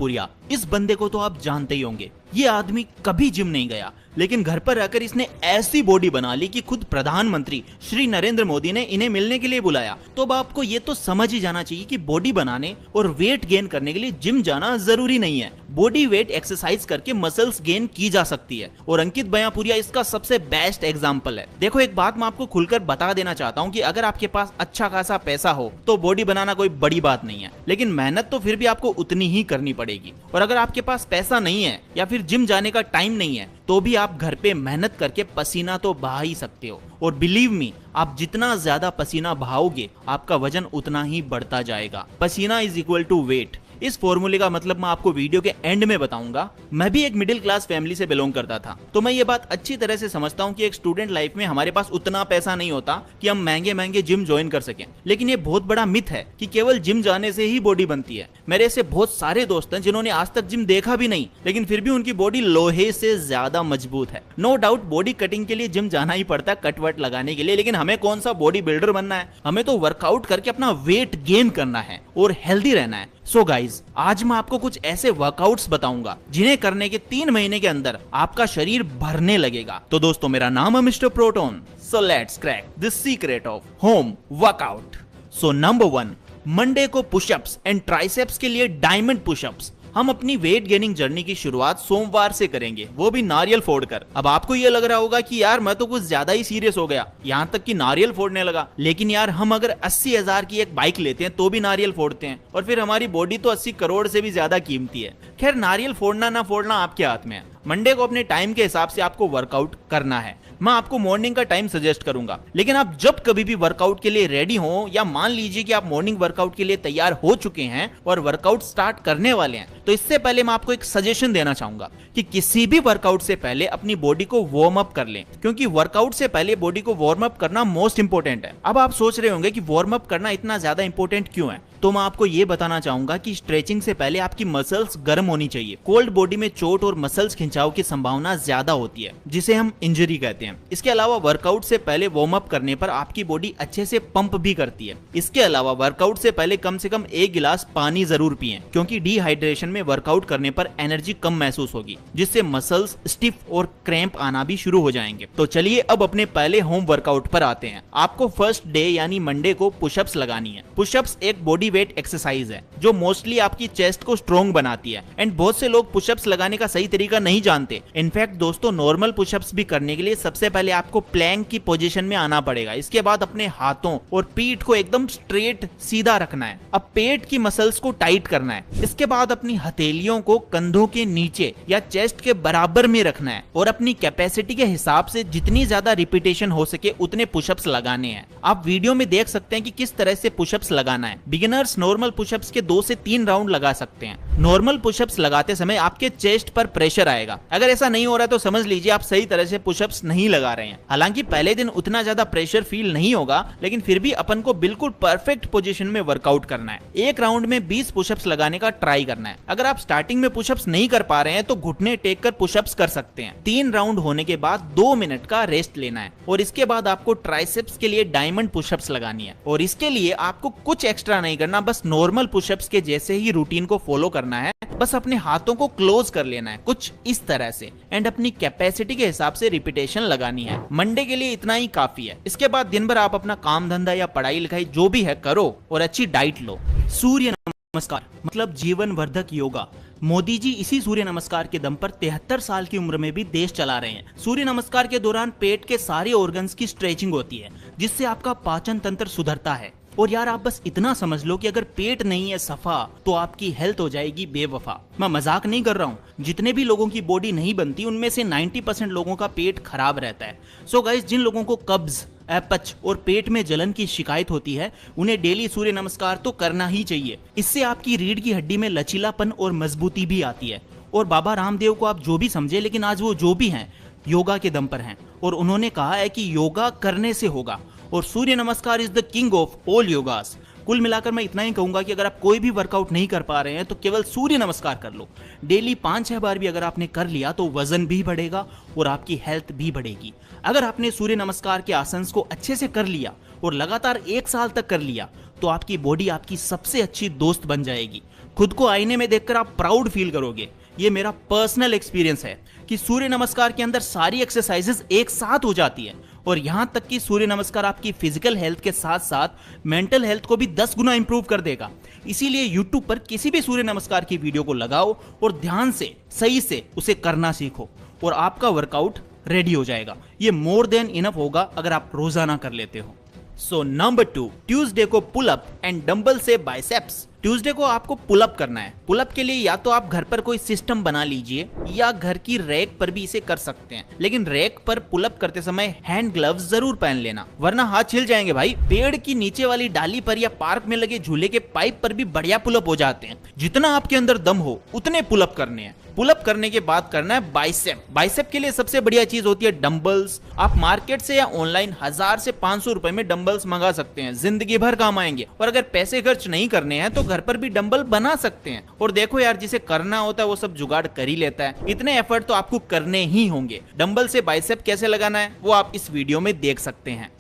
बयापुरिया, इस बंदे को तो आप जानते ही होंगे। ये आदमी कभी जिम नहीं गया, लेकिन घर पर रहकर इसने ऐसी बॉडी बना ली कि खुद प्रधानमंत्री श्री नरेंद्र मोदी ने इन्हें मिलने के लिए बुलाया। तो अब आपको ये तो समझ ही जाना चाहिए कि बॉडी बनाने और वेट गेन करने के लिए जिम जाना जरूरी नहीं है। बॉडी वेट एक्सरसाइज करके मसल्स गेन की जा सकती है, और अंकित बयापुरिया इसका सबसे बेस्ट एग्जाम्पल है। देखो, एक बात मैं आपको खुलकर बता देना चाहता हूँ कि अगर आपके पास अच्छा खासा पैसा हो तो बॉडी बनाना कोई बड़ी बात नहीं है, लेकिन मेहनत तो फिर भी आपको उतनी ही करनी पड़ेगी। और अगर आपके पास पैसा नहीं है या फिर जिम जाने का टाइम नहीं है तो भी आप घर पे मेहनत करके पसीना तो बहा ही सकते हो। और बिलीव मी, आप जितना ज्यादा पसीना बहाओगे आपका वजन उतना ही बढ़ता जाएगा। पसीना इज इक्वल टू वेट। इस फॉर्मूले का मतलब मैं आपको वीडियो के एंड में बताऊंगा। मैं भी एक मिडिल क्लास फैमिली से बिलोंग करता था, तो मैं ये बात अच्छी तरह से समझता हूँ कि एक स्टूडेंट लाइफ में हमारे पास उतना पैसा नहीं होता कि हम महंगे महंगे जिम ज्वाइन कर सकें। लेकिन ये बहुत बड़ा मिथ है कि केवल जिम जाने से ही बॉडी बनती है। मेरे ऐसे बहुत सारे दोस्त हैं जिन्होंने आज तक जिम देखा भी नहीं, लेकिन फिर भी उनकी बॉडी लोहे से ज्यादा मजबूत है। नो डाउट बॉडी कटिंग के लिए जिम जाना ही पड़ता है, कट वट लगाने के लिए, लेकिन हमें कौन सा बॉडी बिल्डर बनना है? हमें तो वर्कआउट करके अपना वेट गेन करना है और हेल्दी रहना है। सो गाइज, आज मैं आपको कुछ ऐसे वर्कआउट्स बताऊंगा जिन्हें करने के 3 महीने के अंदर आपका शरीर भरने लगेगा। तो दोस्तों, मेरा नाम है mister proton. So let's crack the secret of home workout. So number 1, Monday को पुशअप्स एंड ट्राइसेप्स के लिए डायमंड पुशअप्स। हम अपनी वेट गेनिंग जर्नी की शुरुआत सोमवार से करेंगे, वो भी नारियल फोड़कर। अब आपको ये लग रहा होगा कि यार मैं तो कुछ ज्यादा ही सीरियस हो गया, यहाँ तक कि नारियल फोड़ने लगा। लेकिन यार, हम अगर 80,000 की एक बाइक लेते हैं तो भी नारियल फोड़ते हैं, और फिर हमारी बॉडी तो 80 करोड़ से भी ज्यादा कीमती है। खैर, नारियल फोड़ना ना फोड़ना आपके हाथ में है। मंडे को अपने टाइम के हिसाब से आपको वर्कआउट करना है। मैं आपको मॉर्निंग का टाइम सजेस्ट करूंगा, लेकिन आप जब कभी भी वर्कआउट के लिए रेडी हो, या मान लीजिए कि आप मॉर्निंग वर्कआउट के लिए तैयार हो चुके हैं और वर्कआउट स्टार्ट करने वाले हैं, तो इससे पहले मैं आपको एक सजेशन देना चाहूंगा कि किसी भी वर्कआउट से पहले अपनी बॉडी को वार्म अप कर लें, क्योंकि वर्कआउट से पहले बॉडी को वार्म अप करना मोस्ट इंपोर्टेंट है। अब आप सोच रहे होंगे कि वार्म अप करना इतना ज्यादा इंपोर्टेंट क्यों है, तो मैं आपको ये बताना चाहूंगा कि स्ट्रेचिंग से पहले आपकी मसल्स गर्म होनी चाहिए। कोल्ड बॉडी में चोट और मसल्स खिंचाव की संभावना ज्यादा होती है, जिसे हम इंजरी कहते हैं। इसके अलावा वर्कआउट से पहले वार्म अप करने पर आपकी बॉडी अच्छे से पंप भी करती है। इसके अलावा वर्कआउट से पहले कम से कम 1 गिलास पानी जरूर पिएं, क्योंकि डिहाइड्रेशन में वर्कआउट करने पर एनर्जी कम महसूस होगी, जिससे मसल्स स्टिफ और क्रैम्प आना भी शुरू हो जाएंगे। तो चलिए अब अपने पहले होम वर्कआउट पर आते हैं। आपको फर्स्ट डे यानी मंडे को पुशअप्स लगानी है। पुशअप्स एक बॉडी वेट एक्सरसाइज है जो मोस्टली आपकी चेस्ट को स्ट्रॉन्ग बनाती है, एंड बहुत से लोग पुशअप्स लगाने का सही तरीका नहीं जानते। इनफैक्ट दोस्तों, नॉर्मल पुशअप्स भी करने के लिए सबसे पहले आपको प्लैंक की पोजीशन में आना पड़ेगा। इसके बाद अपने हाथों और पीठ को एकदम स्ट्रेट सीधा रखना है। अब पेट की मसल्स को टाइट करना है। इसके बाद अपनी हथेलियों को कंधों के नीचे या चेस्ट के बराबर में रखना है, और अपनी कैपेसिटी के हिसाब से जितनी ज्यादा रिपीटेशन हो सके उतने पुशअप्स लगाने हैं। आप वीडियो में देख सकते हैं कि किस तरह से पुशअप्स लगाना है। बिगिनर्स नॉर्मल पुशअप्स के 2 से 3 राउंड लगा सकते हैं। नॉर्मल पुशअप्स लगाते समय आपके चेस्ट पर प्रेशर आएगा। अगर ऐसा नहीं हो रहा है तो समझ लीजिए आप सही तरह से पुशअप्स नहीं लगा रहे हैं। हालांकि पहले दिन उतना ज्यादा प्रेशर फील नहीं होगा, लेकिन फिर भी अपन को बिल्कुल परफेक्ट पोजीशन में वर्कआउट करना है। एक राउंड में 20 पुशअप्स लगाने का ट्राई करना है। अगर आप स्टार्टिंग में पुशअप्स नहीं कर पा रहे हैं तो घुटने टेक कर पुशअप्स कर सकते हैं। 3 राउंड होने के बाद 2 मिनट का रेस्ट लेना है, और इसके बाद आपको ट्राइसेप्स के लिए डायमंड पुशअप्स लगानी है। और इसके लिए आपको कुछ एक्स्ट्रा नहीं करना, बस नॉर्मल पुशअप्स के जैसे ही रूटीन को फॉलो करना है। बस अपने हाथों को क्लोज कर लेना है कुछ इस तरह से, एंड अपनी कैपेसिटी के हिसाब से रिपीटेशन लगानी है। मंडे के लिए इतना ही काफी है। इसके बाद दिन भर आप अपना काम धंधा या पढ़ाई लिखाई जो भी है करो, और अच्छी डाइट लो। सूर्य नमस्कार मतलब जीवन वर्धक योगा। मोदी जी इसी सूर्य नमस्कार के दम पर 73 साल की उम्र में भी देश चला रहे हैं। सूर्य नमस्कार के दौरान पेट के सारे ऑर्गन्स की स्ट्रेचिंग होती है, जिससे आपका पाचन तंत्र सुधरता है। और यार, आप बस इतना समझ लो कि अगर पेट नहीं है सफा तो आपकी हेल्थ हो जाएगी बेवफा। मैं मजाक नहीं कर रहा हूँ। जितने भी लोगों की बॉडी नहीं बनती उनमें से 90% लोगों का पेट खराब रहता है। सो गाइस, जिन लोगों को कब्ज, अपच और पेट में जलन की शिकायत होती है उन्हें डेली सूर्य नमस्कार तो करना ही चाहिए। इससे आपकी रीढ़ की हड्डी में लचीलापन और मजबूती भी आती है। और बाबा रामदेव को आप जो भी समझे, लेकिन आज वो जो भी हैं योगा के दम पर हैं, और उन्होंने कहा है कि योगा करने से होगा, और Surya Namaskar is the king of all yogas. कुल मिलाकर मैं इतना ही कहूंगा कि अगर आप कोई भी वर्कआउट नहीं कर पा रहे हैं तो केवल सूर्य नमस्कार कर लो। डेली 5-6 बार भी अगर आपने कर लिया तो वजन भी बढ़ेगा और आपकी हेल्थ भी बढ़ेगी। अगर आपने सूर्य नमस्कार के आसन को अच्छे से कर लिया और लगातार 1 साल तक कर लिया तो आपकी बॉडी आपकी सबसे अच्छी दोस्त बन जाएगी। खुद को आईने में देखकर आप प्राउड फील करोगे। ये मेरा पर्सनल एक्सपीरियंस है कि सूर्य नमस्कार के अंदर सारी एक्सरसाइजेस एक साथ हो जाती है और यहाँ तक कि सूर्य नमस्कार आपकी फिजिकल हेल्थ के साथ साथ मेंटल हेल्थ को भी 10 गुना इंप्रूव कर देगा। इसीलिए YouTube पर किसी भी सूर्य नमस्कार की वीडियो को लगाओ और ध्यान से सही से उसे करना सीखो और आपका वर्कआउट रेडी हो जाएगा। ये मोर देन इनफ होगा अगर आप रोजाना कर लेते हो। सो नंबर 2, ट्यूसडे को पुल अप एंड डंबल से बाइसेप्स। ट्यूसडे को आपको पुल अप करना है। पुल अप के लिए या तो आप घर पर कोई सिस्टम बना लीजिए या घर की रैक पर भी इसे कर सकते हैं, लेकिन रैक पर पुल अप करते समय हैंड ग्लव्स जरूर पहन लेना वरना हाथ छिल जाएंगे भाई। पेड़ की नीचे वाली डाली पर या पार्क में लगे झूले के पाइप पर भी बढ़िया पुल अप हो जाते हैं। जितना आपके अंदर दम हो उतने पुल अप करने हैं। पुल अप करने के बाद करना है बाइसेप। बाइसेप के लिए सबसे बढ़िया चीज होती है डंबल्स। आप मार्केट से या ऑनलाइन 1000 से 500 रुपए में डंबल्स मंगा सकते हैं, जिंदगी भर काम आएंगे। और अगर पैसे खर्च नहीं करने हैं तो घर पर भी डंबल बना सकते हैं। और देखो यार, जिसे करना होता है वो सब जुगाड़ कर ही लेता है। इतने एफर्ट तो आपको करने ही होंगे। डंबल से बाइसेप कैसे लगाना है वो आप इस वीडियो में देख सकते हैं।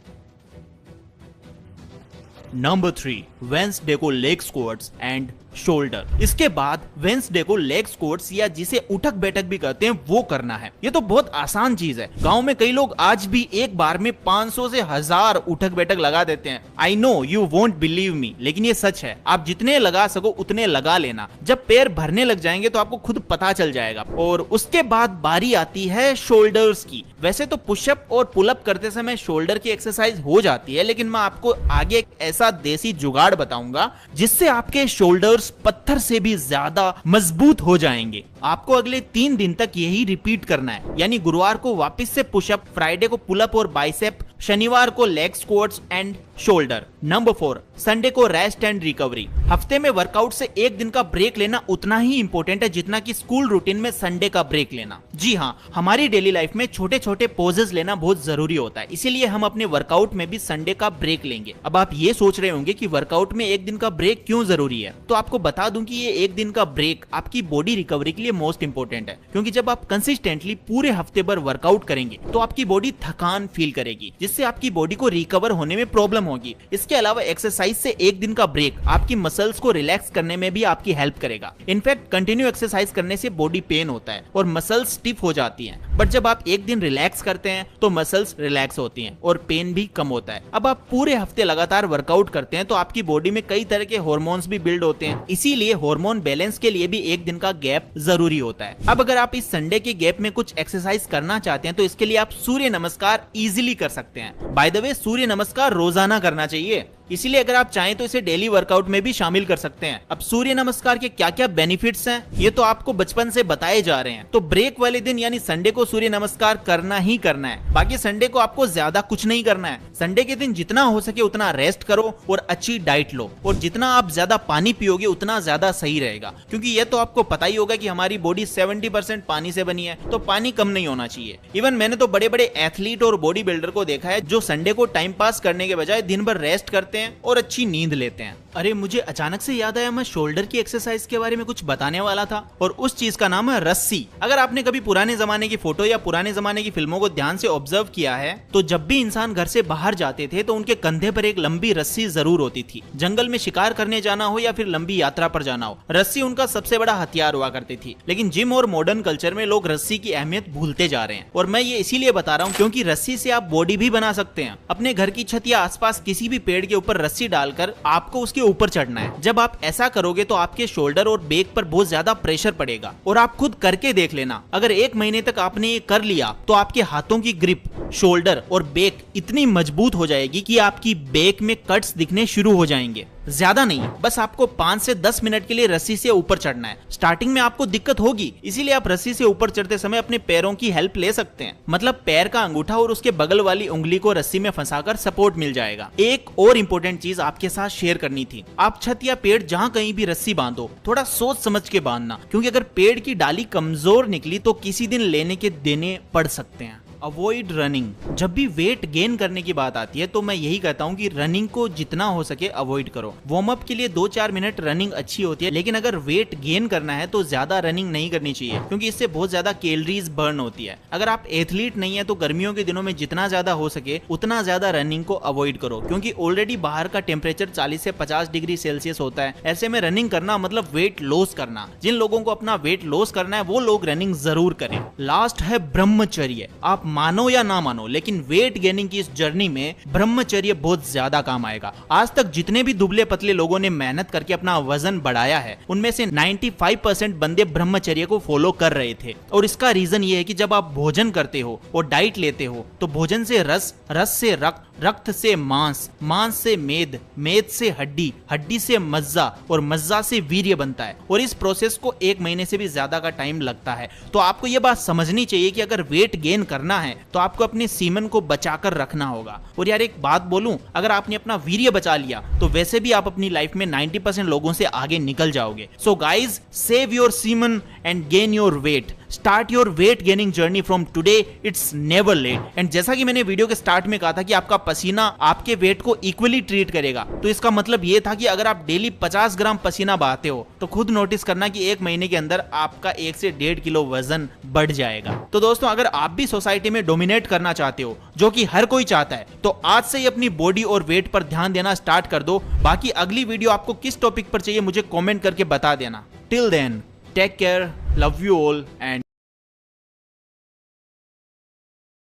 नंबर 3, वेंसडे को लेग स्क्वाट्स एंड शोल्डर। इसके बाद वेंसडे को लेग स्क्वाट्स या जिसे उठक बैठक भी कहते हैं वो करना है। ये तो बहुत आसान चीज है। गांव में कई लोग आज भी एक बार में 500 से 1000 उठक बैठक लगा देते हैं। I know you won't believe me, लेकिन ये सच है। आप जितने लगा सको उतने लगा लेना। जब पैर भरने लग जाएंगे तो आपको खुद पता चल जाएगा। और उसके बाद बारी आती है शोल्डर्स की। वैसे तो पुशअप और पुलअप करते समय शोल्डर की एक्सरसाइज हो जाती है, लेकिन मैं आपको आगे एक ऐसा देसी जुगाड़ बताऊंगा जिससे आपके शोल्डर्स पत्थर से भी ज्यादा मजबूत हो जाएंगे। आपको अगले 3 दिन तक यही रिपीट करना है, यानी गुरुवार को वापस से पुशअप, फ्राइडे को पुलअप और बाइसेप, शनिवार को leg squats and shoulder. Number 4, Sunday को रेस्ट एंड रिकवरी। हफ्ते में वर्कआउट से एक दिन का ब्रेक लेना उतना ही इंपॉर्टेंट है जितना कि स्कूल रूटीन में संडे का ब्रेक लेना। जी हाँ, हमारी डेली लाइफ में छोटे छोटे पॉजेस लेना बहुत जरूरी होता है, इसीलिए हम अपने वर्कआउट में भी संडे का ब्रेक लेंगे। अब आप ये सोच रहे होंगे कि वर्कआउट में एक दिन का ब्रेक क्यों जरूरी है, तो आपको बता दूं कि ये एक दिन का ब्रेक आपकी बॉडी रिकवरी के लिए मोस्ट इंपॉर्टेंट है। क्योंकि जब आप कंसिस्टेंटली पूरे हफ्ते भर वर्कआउट करेंगे तो आपकी बॉडी थकान फील करेगी, जिससे आपकी बॉडी को रिकवर होने में प्रॉब्लम होगी। इसके अलावा एक्सरसाइज से एक दिन का ब्रेक आपकी मसल्स को रिलैक्स करने में भी आपकी हेल्प करेगा। इनफैक्ट कंटिन्यू एक्सरसाइज करने से बॉडी पेन होता है और मसल्स स्टिफ हो जाती हैं, बट जब आप एक दिन रिलैक्स करते हैं तो मसल्स रिलैक्स होती हैं और पेन भी कम होता है। अब आप पूरे हफ्ते लगातार वर्कआउट करते हैं तो आपकी बॉडी में कई तरह के हार्मोन्स भी बिल्ड होते हैं, इसीलिए हार्मोन बैलेंस के लिए भी एक दिन का गैप जरूरी होता है। अब अगर आप इस संडे के गैप में कुछ एक्सरसाइज करना चाहते हैं तो इसके लिए आप सूर्य नमस्कार इजीली कर सकते हैं। बाय द वे, सूर्य नमस्कार रोजाना करना चाहिए, इसीलिए अगर आप चाहें तो इसे डेली वर्कआउट में भी शामिल कर सकते हैं। अब सूर्य नमस्कार के क्या क्या बेनिफिट्स हैं ये तो आपको बचपन से बताए जा रहे हैं, तो ब्रेक वाले दिन यानी संडे को सूर्य नमस्कार करना ही करना है। बाकी संडे को आपको ज्यादा कुछ नहीं करना है। संडे के दिन जितना हो सके उतना रेस्ट करो और अच्छी डाइट लो, और जितना आप ज्यादा पानी पियोगे उतना ज्यादा सही रहेगा, क्योंकि ये तो आपको पता ही होगा कि हमारी बॉडी 70% पानी से बनी है, तो पानी कम नहीं होना चाहिए। इवन मैंने तो बड़े बड़े एथलीट और बॉडी बिल्डर को देखा है जो संडे को टाइम पास करने के बजाय दिन भर रेस्ट करते हैं और अच्छी नींद लेते हैं। अरे मुझे अचानक से याद आया, मैं शोल्डर की एक्सरसाइज के बारे में कुछ बताने वाला था, और उस चीज का नाम है रस्सी। अगर आपने कभी पुराने जमाने की फोटो या पुराने जमाने की फिल्मों को ध्यान से ऑब्जर्व किया है तो जब भी इंसान घर से बाहर जाते थे तो उनके कंधे पर एक लंबी रस्सी जरूर होती थी। जंगल में शिकार करने जाना हो या फिर लंबी यात्रा पर जाना हो, रस्सी उनका सबसे बड़ा हथियार हुआ करती थी। लेकिन जिम और मॉडर्न कल्चर में लोग रस्सी की अहमियत भूलते जा रहे हैं, और मैं ये इसीलिए बता रहा हूँ क्योंकि रस्सी से आप बॉडी भी बना सकते हैं। अपने घर की छत या आसपास किसी भी पेड़ के ऊपर रस्सी डालकर आपको उसके ऊपर चढ़ना है। जब आप ऐसा करोगे तो आपके शोल्डर और बैक पर बहुत ज्यादा प्रेशर पड़ेगा, और आप खुद करके देख लेना, अगर 1 महीने तक आपने ये कर लिया तो आपके हाथों की ग्रिप, शोल्डर और बैक इतनी मजबूत हो जाएगी कि आपकी बैक में कट्स दिखने शुरू हो जाएंगे। ज्यादा नहीं, बस आपको 5 से 10 मिनट के लिए रस्सी से ऊपर चढ़ना है। स्टार्टिंग में आपको दिक्कत होगी, इसीलिए आप रस्सी से ऊपर चढ़ते समय अपने पैरों की हेल्प ले सकते हैं। मतलब पैर का अंगूठा और उसके बगल वाली उंगली को रस्सी में फंसाकर सपोर्ट मिल जाएगा। एक और इम्पोर्टेंट चीज आपके साथ शेयर करनी थी, आप छत या पेड़ जहाँ कहीं भी रस्सी बांधो थोड़ा सोच समझ के बांधना, क्योंकि अगर पेड़ की डाली कमजोर निकली तो किसी दिन लेने के देने पड़ सकते हैं। Avoid running. जब भी वेट गेन करने की बात आती है तो मैं यही कहता हूँ कि रनिंग को जितना हो सके अवॉइड करो। वार्म अप के लिए 2-4 मिनट रनिंग अच्छी होती है, लेकिन अगर वेट गेन करना है तो ज्यादा रनिंग नहीं करनी चाहिए, क्योंकि इससे बहुत ज्यादा कैलोरीज बर्न होती है। अगर आप एथलीट नहीं है तो गर्मियों के दिनों में जितना ज्यादा हो सके उतना ज्यादा रनिंग को अवॉइड करो, क्योंकि ऑलरेडी बाहर का टेम्परेचर 40 से 50 डिग्री सेल्सियस होता है। ऐसे में रनिंग करना मतलब वेट लॉस करना। जिन लोगों को अपना वेट लॉस करना है वो लोग रनिंग जरूर करें। लास्ट है ब्रह्मचर्य। आप मानो या ना मानो, लेकिन वेट गेनिंग की इस जर्नी में ब्रह्मचर्य बहुत ज्यादा काम आएगा। आज तक जितने भी दुबले पतले लोगों ने मेहनत करके अपना वजन बढ़ाया है, उनमें से 95% बंदे ब्रह्मचर्य को फॉलो कर रहे थे। और इसका रीजन ये है कि जब आप भोजन करते हो और डाइट लेते हो तो भोजन से रस, रस से रक्त, रक्त से मांस, मांस से मेद, मेद से हड्डी, हड्डी से मज्जा और मज्जा से वीर्य बनता है। और इस प्रोसेस को 1 महीने से भी ज्यादा का टाइम लगता है। तो आपको यह बात समझनी चाहिए कि अगर वेट गेन करना है तो आपको अपने सीमन को बचाकर रखना होगा। और यार एक बात बोलूं, अगर आपने अपना वीर्य बचा लिया तो वैसे भी आप अपनी लाइफ में 90% लोगों से आगे निकल जाओगे। So guys, save your semen and gain your weight. Start your weight gaining journey from today, it's never late. And जैसा कि मैंने वीडियो के स्टार्ट में कहा था कि आपका पसीना आपके वेट को इक्वली ट्रीट करेगा, तो इसका मतलब ये था कि अगर आप डेली 50 ग्राम पसीना बहाते हो तो खुद नोटिस करना कि 1 महीने के अंदर आपका 1 से 1.5 किलो वजन बढ़ जाएगा। तो दोस्तों, अगर आप भी सोसाइटी में डोमिनेट करना चाहते हो, जो कि हर कोई चाहता है, तो आज से ही अपनी बॉडी और वेट पर ध्यान देना स्टार्ट कर दो। बाकी अगली वीडियो आपको किस टॉपिक पर चाहिए मुझे कमेंट करके बता देना। Till then, take care, love you all and